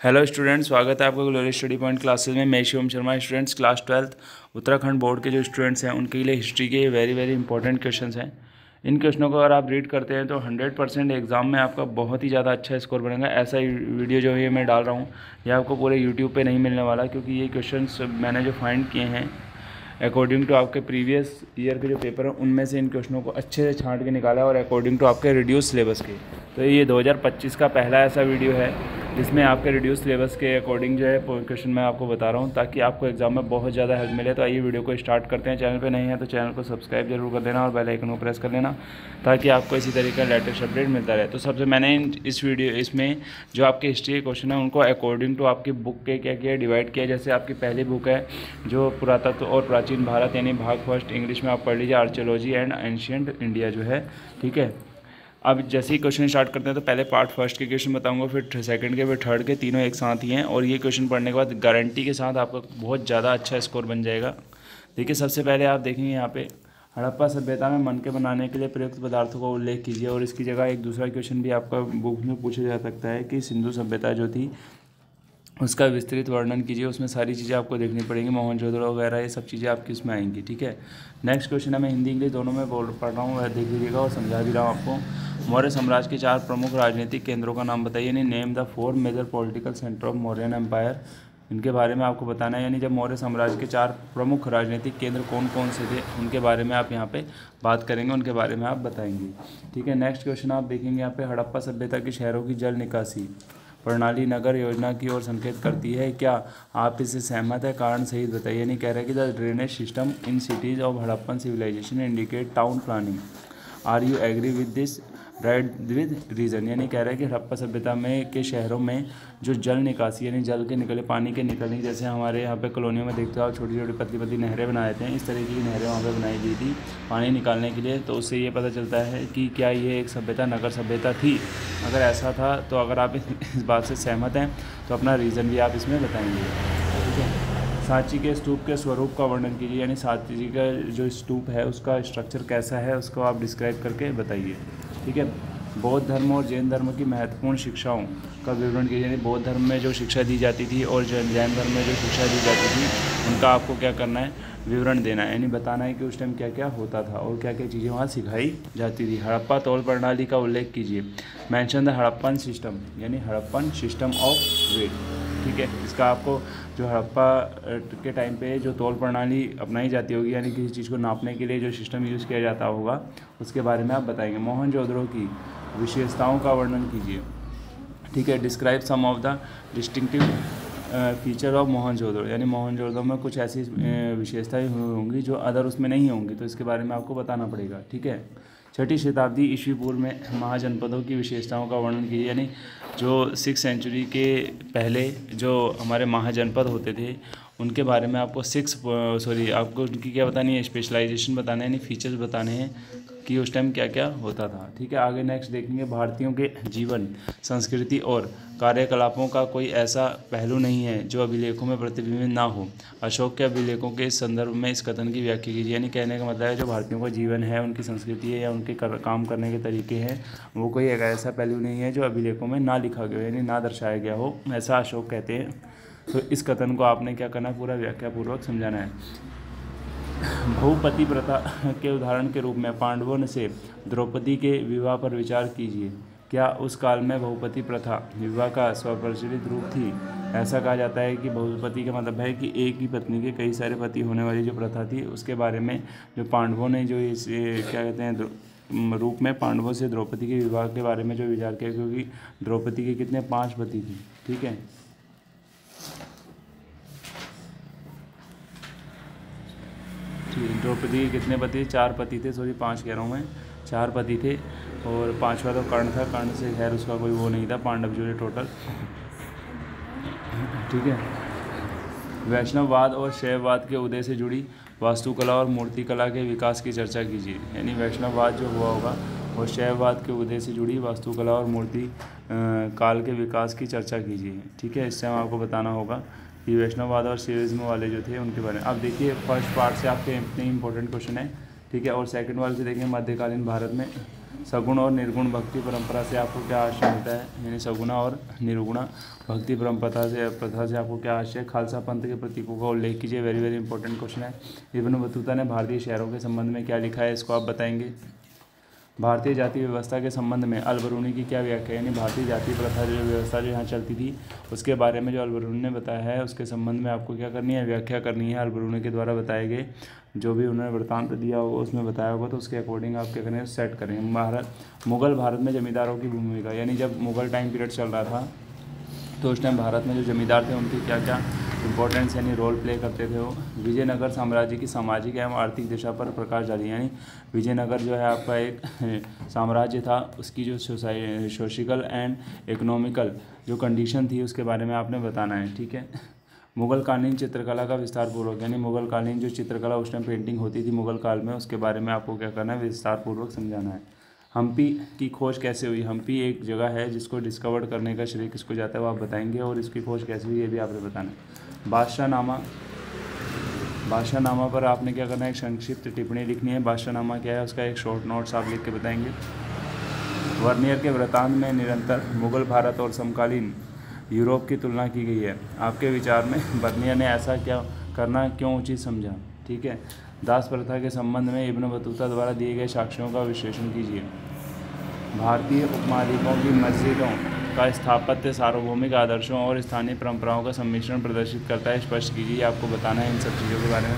Hello students, स्वागत है आपका ग्लोरी स्टडी पॉइंट क्लासेस में। मैं Shivam Sharma. Students, class 12th Uttarakhand board के जो स्टूडेंट्स हैं उनके लिए हिस्ट्री के वेरी इंपॉर्टेंट क्वेश्चंस हैं। इन क्वेश्चनों को अगर आप रीड करते हैं तो 100% एग्जाम में आपका बहुत ही ज़्यादा अच्छा स्कोर बनेगा। ऐसा ही वीडियो जो ये मैं डाल रहा हूँ ये आपको पूरे यूट्यूब पर नहीं मिलने वाला, क्योंकि ये क्वेश्चंस मैंने जो फाइंड किए हैं अकॉर्डिंग टू आपके प्रीवियस ईयर के जो पेपर हैं उनमें से इन क्वेश्चनों को अच्छे से छांट के निकाला है और अकॉर्डिंग टू आपके रिड्यूस सिलेबस के। तो ये 2025 का पहला ऐसा वीडियो है जिसमें आपके रिड्यूस सिलेबस के अकॉर्डिंग जो है क्वेश्चन मैं आपको बता रहा हूँ, ताकि आपको एग्जाम में बहुत ज़्यादा हेल्प मिले। तो आइए वीडियो को स्टार्ट करते हैं। चैनल पे नहीं है तो चैनल को सब्सक्राइब जरूर कर देना और बेल आइकन को प्रेस कर लेना, ताकि आपको इसी तरीके का लेटेस्ट अपडेट मिलता रहे। तो सबसे मैंने इसमें जो आपके हिस्ट्री के क्वेश्चन है उनको अकॉर्डिंग टू आपकी बुक के क्या किया, डिवाइड किया। जैसे आपकी पहली बुक है जो पुरातत्व और प्राचीन भारत, यानी भाग फर्स्ट, इंग्लिश में आप पढ़ लीजिए आर्कियोलॉजी एंड एंशिएंट इंडिया जो है, ठीक है। अब जैसे ही क्वेश्चन स्टार्ट करते हैं तो पहले पार्ट फर्स्ट के क्वेश्चन बताऊंगा, फिर सेकंड के, फिर थर्ड के, तीनों एक साथ ही हैं। और ये क्वेश्चन पढ़ने के बाद गारंटी के साथ आपका बहुत ज़्यादा अच्छा स्कोर बन जाएगा। देखिए, सबसे पहले आप देखेंगे यहाँ पे हड़प्पा सभ्यता में मनके बनाने के लिए प्रयुक्त पदार्थों का उल्लेख कीजिए। और इसकी जगह एक दूसरा क्वेश्चन भी आपका बुक में पूछा जा सकता है कि सिंधु सभ्यता जो थी उसका विस्तृत वर्णन कीजिए। उसमें सारी चीज़ें आपको देखनी पड़ेंगी, मोहनजोदड़ो वगैरह ये सब चीज़ें आपकी उसमें आएंगी, ठीक है। नेक्स्ट क्वेश्चन है, मैं हिंदी इंग्लिश दोनों में पढ़ रहा हूँ, वह देख लीजिएगा और समझा भी रहा हूँ आपको। मौर्य साम्राज्य के 4 प्रमुख राजनीतिक केंद्रों का नाम बताइए, यानी name the 4 major political centre of Mauryan empire. इनके बारे में आपको बताना है, यानी जब मौर्य साम्राज्य के 4 प्रमुख राजनीतिक केंद्र कौन कौन से थे उनके बारे में आप यहाँ पे बात करेंगे, उनके बारे में आप बताएंगे, ठीक है। नेक्स्ट क्वेश्चन आप देखेंगे यहाँ पे, हड़प्पा सभ्यता के शहरों की जल निकासी प्रणाली नगर योजना की ओर संकेत करती है, क्या आप इससे सहमत है? कारण सहित बताइए। यानी कह रहा है कि the drainage system in cities of Harappan civilisation indicate town planning. Are you agree with this? Right with reason. यानी कह रहा है कि हड़प्पा सभ्यता में के शहरों में जो जल निकासी, यानी जल के निकले, पानी के निकलने, जैसे हमारे यहाँ पे कॉलोनियों में देखते हो आप, छोटी छोटी पतली पतली नहरें बना देते हैं, इस तरीके की नहरें वहाँ पे बनाई गई थी पानी निकालने के लिए। तो उससे ये पता चलता है कि क्या ये एक सभ्यता नगर सभ्यता थी। अगर ऐसा था तो अगर आप इस बात से सहमत हैं तो अपना रीज़न भी आप इसमें बताएंगे, ठीक है। सांची के स्तूप के स्वरूप का वर्णन कीजिए, यानी सांची का जो स्तूप है उसका स्ट्रक्चर कैसा है उसको आप डिस्क्राइब करके बताइए, ठीक है। बौद्ध धर्म और जैन धर्म की महत्वपूर्ण शिक्षाओं का विवरण कीजिए, यानी बौद्ध धर्म में जो शिक्षा दी जाती थी और जैन धर्म में जो शिक्षा दी जाती थी उनका आपको क्या करना है, विवरण देना है, यानी बताना है कि उस टाइम क्या क्या होता था और क्या क्या चीज़ें वहाँ सिखाई जाती थी। हड़प्पा तौल प्रणाली का उल्लेख कीजिए। मेंशन द हड़प्पन सिस्टम, यानी हड़प्पन सिस्टम ऑफ वेट, ठीक है। इसका आपको जो हड़प्पा के टाइम पे जो तौल प्रणाली अपनाई जाती होगी, यानी किसी चीज़ को नापने के लिए जो सिस्टम यूज़ किया जाता होगा उसके बारे में आप बताएंगे। मोहनजोदड़ो की विशेषताओं का वर्णन कीजिए, ठीक है। Describe some of the distinctive feature of Mohenjodaro, यानी मोहनजोदड़ो में कुछ ऐसी विशेषताएं होंगी जो अदर उसमें नहीं होंगी, तो इसके बारे में आपको बताना पड़ेगा, ठीक है। 6ठी शताब्दी ईस्वी पूर्व में महाजनपदों की विशेषताओं का वर्णन कीजिए, यानी जो 6th सेंचुरी के पहले जो हमारे महाजनपद होते थे उनके बारे में आपको आपको उनकी क्या बतानी है, स्पेशलाइजेशन बताना है, यानी फीचर्स बताने हैं कि उस टाइम क्या क्या होता था, ठीक है। आगे नेक्स्ट देखेंगे, भारतीयों के जीवन, संस्कृति और कार्यकलापों का कोई ऐसा पहलू नहीं है जो अभिलेखों में प्रतिबिंबित ना हो। अशोक के अभिलेखों के संदर्भ में इस कथन की व्याख्या कीजिए, यानी कहने का मतलब है जो भारतीयों का जीवन है, उनकी संस्कृति है या उनके काम करने के तरीके हैं, वो कोई एक ऐसा पहलू नहीं है जो अभिलेखों में ना लिखा गया, यानी ना दर्शाया गया हो, ऐसा अशोक कहते हैं। तो इस कथन को आपने क्या करना है, पूरा व्याख्यापूर्वक समझाना है। बहुपति प्रथा के उदाहरण के रूप में पांडवों से द्रौपदी के विवाह पर विचार कीजिए। क्या उस काल में बहुपति प्रथा विवाह का स्वप्रचलित रूप थी? ऐसा कहा जाता है कि बहुपति का मतलब है कि एक ही पत्नी के कई सारे पति होने वाली जो प्रथा थी उसके बारे में जो पांडवों ने जो इस क्या कहते हैं रूप में पांडवों से द्रौपदी के विवाह के बारे में जो विचार किया, क्योंकि द्रौपदी के कितने 5 पति थे, ठीक है। द्रौपदी के कितने पति? 4 पति थे, 5 कह रहा हूँ मैं, 4 पति थे और 5वां तो कर्ण था। कर्ण से खैर उसका कोई वो नहीं था, पांडव जो है टोटल, ठीक है। वैष्णववाद और शैववाद के उदय से जुड़ी वास्तुकला और मूर्तिकला के विकास की चर्चा कीजिए, यानी वैष्णववाद जो हुआ होगा और शैववाद के उदय से जुड़ी वास्तुकला और मूर्ति काल के विकास की चर्चा कीजिए, ठीक है। इससे हम आपको बताना होगा कि वैष्णववाद और शैविज्म वाले जो थे उनके बारे में। अब देखिए, फर्स्ट पार्ट से आपके इतने इंपॉर्टेंट क्वेश्चन है, ठीक है। और सेकंड वाले से देखें, मध्यकालीन भारत में सगुण और निर्गुण भक्ति परंपरा से आपको क्या आशय मिलता है, यानी सगुणा और निर्गुणा भक्ति प्रथा से आपको क्या आशय। खालसा पंथ के प्रतीकों का उल्लेख कीजिए। वेरी वेरी इंपॉर्टेंट क्वेश्चन है। इब्न बतूता ने भारतीय शहरों के संबंध में क्या लिखा है, इसको आप बताएंगे। भारतीय जाति व्यवस्था के संबंध में अल बरूनी की क्या व्याख्या, यानी भारतीय जाति प्रथा जो व्यवस्था जो यहाँ चलती थी उसके बारे में जो अल बरूनी ने बताया है उसके संबंध में आपको क्या करनी है, व्याख्या करनी है। अल बरूनी के द्वारा बताए गए जो भी उन्होंने वृत्तांत दिया होगा उसमें बताया होगा तो उसके अकॉर्डिंग आप क्या करेंगे, सेट करेंगे। मुगल भारत में जमींदारों की भूमिका, यानी जब मुगल टाइम पीरियड चल रहा था तो उस टाइम भारत में जो जमींदार थे उनकी क्या क्या इंपॉर्टेंस यानी रोल प्ले करते थे वो। विजयनगर साम्राज्य की सामाजिक एवं आर्थिक दिशा पर प्रकाश डाली, यानी विजयनगर जो है आपका एक साम्राज्य था, उसकी जो सोशिकल एंड इकोनॉमिकल जो कंडीशन थी उसके बारे में आपने बताना है। ठीक है। मुगल कालीन चित्रकला का विस्तार पूर्वक, यानी मुगल कालीन जो चित्रकला उस टाइम पेंटिंग होती थी मुगल काल में उसके बारे में आपको क्या करना है, विस्तार पूर्वक समझाना है। हम्पी की खोज कैसे हुई। हम्पी एक जगह है जिसको डिस्कवर करने का श्रेय किसको जाता है वो आप बताएंगे, और इसकी खोज कैसे हुई ये भी आपने बताना है। बादशाहनामा पर आपने क्या करना है, एक संक्षिप्त टिप्पणी लिखनी है। बादशाहनामा क्या है उसका एक शॉर्ट नोट्स आप लिख के बताएंगे। वर्नियर के वृत्तांत में निरंतर मुगल भारत और समकालीन यूरोप की तुलना की गई है। आपके विचार में वर्नियर ने ऐसा क्या करना क्यों उचित समझा। ठीक है। दास प्रथा के संबंध में इब्न बतूता द्वारा दिए गए साक्ष्यों का विश्लेषण कीजिए। भारतीय उपमहाद्वीपों की मस्जिदों का स्थापत्य सार्वभौमिक आदर्शों और स्थानीय परंपराओं का सम्मिश्रण प्रदर्शित करता है, स्पष्ट कीजिए। आपको बताना है इन सब चीज़ों के बारे में।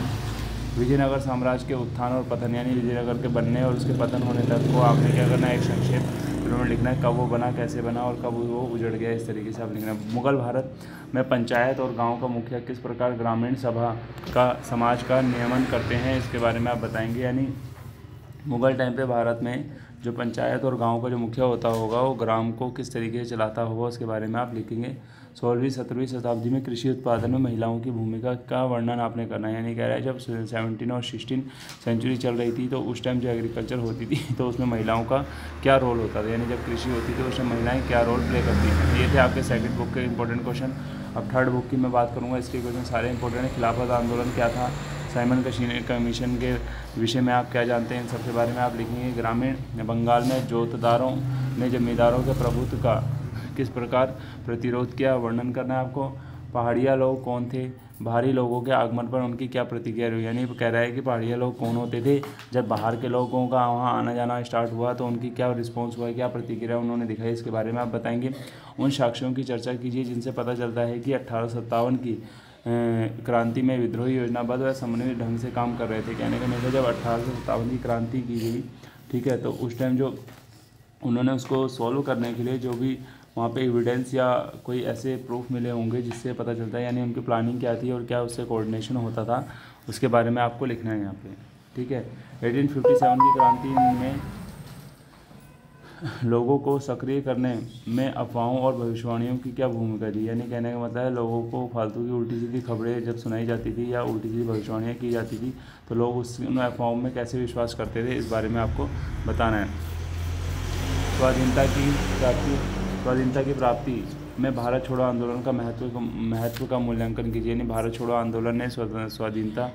विजयनगर साम्राज्य के उत्थान और पतन, यानी विजयनगर के बनने और उसके पतन होने तक को आपने क्या करना है, एक संक्षेप में लिखना है। कब वो बना, कैसे बना और कब वो उजड़ गया, इस तरीके से आप लिखना है। मुगल भारत में पंचायत और गांव का मुखिया किस प्रकार ग्रामीण सभा का समाज का नियमन करते हैं, इसके बारे में आप बताएंगे। यानी मुगल टाइम पे भारत में जो पंचायत और गांव का जो मुखिया होता होगा वो ग्राम को किस तरीके से चलाता होगा उसके बारे में आप लिखेंगे। 16वीं-17वीं शताब्दी में कृषि उत्पादन में महिलाओं की भूमिका का वर्णन आपने करना है। यानी कह रहा है जब 17 और 16 सेंचुरी चल रही थी तो उस टाइम जो एग्रीकल्चर होती थी तो उसमें महिलाओं का क्या रोल होता था, यानी जब कृषि होती थी उस टाइम महिलाएँ क्या रोल प्ले करती थी। ये थे आपके सेकंड बुक के इंपॉर्टेंट क्वेश्चन। अब थर्ड बुक की मैं बात करूँगा, इसके क्वेश्चन सारे इंपॉर्टेंट है। खिलाफत आंदोलन क्या था, साइमन कमीशन के विषय में आप क्या जानते हैं, इन सबके बारे में आप लिखेंगे। ग्रामीण बंगाल में जोतदारों ने जमींदारों के प्रभुत्व का किस प्रकार प्रतिरोध किया, वर्णन करना है आपको। पहाड़िया लोग कौन थे, बाहरी लोगों के आगमन पर उनकी क्या प्रतिक्रिया रही, यानी कह रहा है कि पहाड़िया लोग कौन होते थे, जब बाहर के लोगों का वहाँ आना जाना स्टार्ट हुआ तो उनकी क्या रिस्पॉन्स हुआ, क्या प्रतिक्रिया उन्होंने दिखाई, इसके बारे में आप बताएंगे। उन साक्ष्यों की चर्चा कीजिए जिनसे पता चलता है कि 1857 की क्रांति में विद्रोही योजनाबद्ध व समन्वित ढंग से काम कर रहे थे। कहने का मतलब जब 1857 की क्रांति की गई, ठीक है, तो उस टाइम जो उन्होंने उसको सॉल्व करने के लिए जो भी वहाँ पे एविडेंस या कोई ऐसे प्रूफ मिले होंगे जिससे पता चलता है, यानी उनकी प्लानिंग क्या थी और क्या उससे कोऑर्डिनेशन होता था, उसके बारे में आपको लिखना है यहाँ पे। ठीक है। 1857 की क्रांति में लोगों को सक्रिय करने में अफवाहों और भविष्यवाणियों की क्या भूमिका थी, यानी कहने का मतलब है लोगों को फालतू की उल्टी सीधी खबरें जब सुनाई जाती थी या उल्टी सीधी भविष्यवाणियाँ की जाती थी तो लोग उन अफवाहों में कैसे विश्वास करते थे, इस बारे में आपको बताना है। स्वाधीनता की प्राप्ति में भारत छोड़ो आंदोलन का महत्व का मूल्यांकन कीजिए। यानी भारत छोड़ो आंदोलन ने स्वाधीनता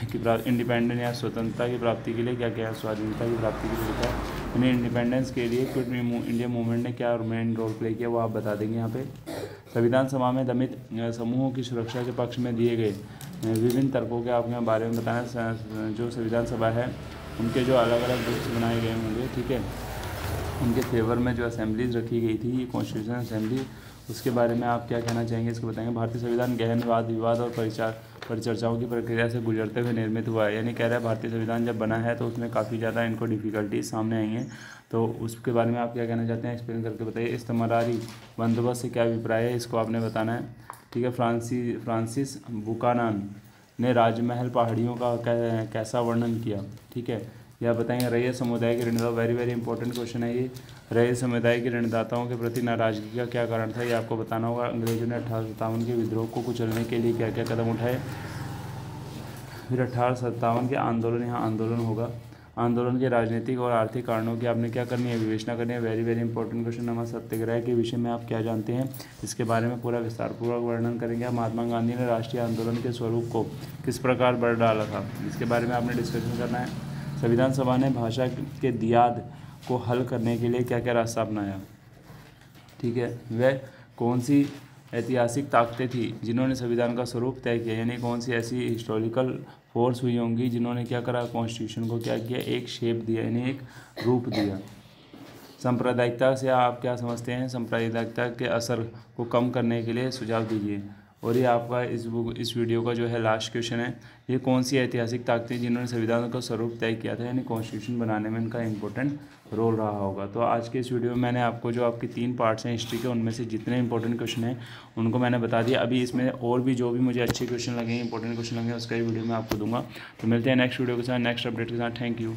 की इंडिपेंडेंस या स्वतंत्रता की प्राप्ति के लिए क्या किया, स्वाधीनता की प्राप्ति के लिए क्या, यानी इंडिपेंडेंस के लिए क्विट इंडिया मूवमेंट ने क्या मेन रोल प्ले किया वो आप बता देंगे यहाँ पे। संविधान सभा में दमित समूहों की सुरक्षा के पक्ष में दिए गए विभिन्न तर्कों के आपके बारे में बताना। जो संविधान सभा है उनके जो अलग अलग ग्रुप्स बनाए गए होंगे, ठीक है, उनके फेवर में जो असेंबलीज रखी गई थी कॉन्स्टिट्यूशन असेंबली, उसके बारे में आप क्या कहना चाहेंगे, इसको बताएंगे। भारतीय संविधान गहन वाद विवाद और परिचर्चाओं की प्रक्रिया से गुजरते हुए निर्मित हुआ है। यानी कह रहा है भारतीय संविधान जब बना है तो उसमें काफ़ी ज़्यादा इनको डिफ़िकल्टीज सामने आई हैं, तो उसके बारे में आप क्या कहना चाहते हैं, एक्सप्लेन करके बताइए। इस्तेमारी बंदोबस्त से क्या अभिप्राय है, इसको आपने बताना है। ठीक है। फ्रांसिस बुकानन ने राजमहल पहाड़ियों का कैसा वर्णन किया, ठीक है, यह बताएंगे। रैयत समुदाय के ऋणदाता, वेरी वेरी इंपॉर्टेंट क्वेश्चन है ये। रैयत समुदाय के ऋणदाताओं के प्रति नाराजगी का क्या कारण था, ये आपको बताना होगा। अंग्रेजों ने 1857 के विद्रोह को कुचलने के लिए क्या क्या कदम उठाए। फिर 1857 के आंदोलन, यहाँ आंदोलन होगा। आंदोलन के राजनीतिक और आर्थिक कारणों की आपने क्या करनी है, विवेचना करनी है। Very very important question number. Satyagraha के विषय में आप क्या जानते हैं, इसके बारे में पूरा विस्तारपूर्वक वर्णन करेंगे। महात्मा गांधी ने राष्ट्रीय आंदोलन के स्वरूप को किस प्रकार बढ़ डाला था, इसके बारे में आपने डिस्कशन करना है। संविधान सभा ने भाषा के दियाद को हल करने के लिए क्या क्या रास्ता अपनाया। ठीक है, वह कौन सी ऐतिहासिक ताकतें थी जिन्होंने संविधान का स्वरूप तय किया, यानी कौन सी ऐसी हिस्टोरिकल फोर्स हुई होंगी जिन्होंने क्या करा, कॉन्स्टिट्यूशन को क्या किया, एक शेप दिया, यानी एक रूप दिया। सांप्रदायिकता से आप क्या समझते हैं, सांप्रदायिकता के असर को कम करने के लिए सुझाव दीजिए। और ये आपका इस वीडियो का जो है लास्ट क्वेश्चन है, ये कौन सी ऐतिहासिक ताकतें जिन्होंने संविधान का स्वरूप तय किया था, यानी कॉन्स्टिट्यूशन बनाने में इनका इंपॉर्टेंट रोल रहा होगा। तो आज के इस वीडियो में मैंने आपको जो आपके 3 पार्ट्स हैं हिस्ट्री के, उनमें से जितने इंपॉर्टेंट क्वेश्चन हैं उनको मैंने बता दिया। अभी इसमें और भी जो भी मुझे अच्छे क्वेश्चन लगे, इंपॉर्टेंट क्वेश्चन लगे, उसका ही वीडियो मैं आपको दूंगा। तो मिलते हैं नेक्स्ट वीडियो के साथ, नेक्स्ट अपडेट के साथ। Thank you.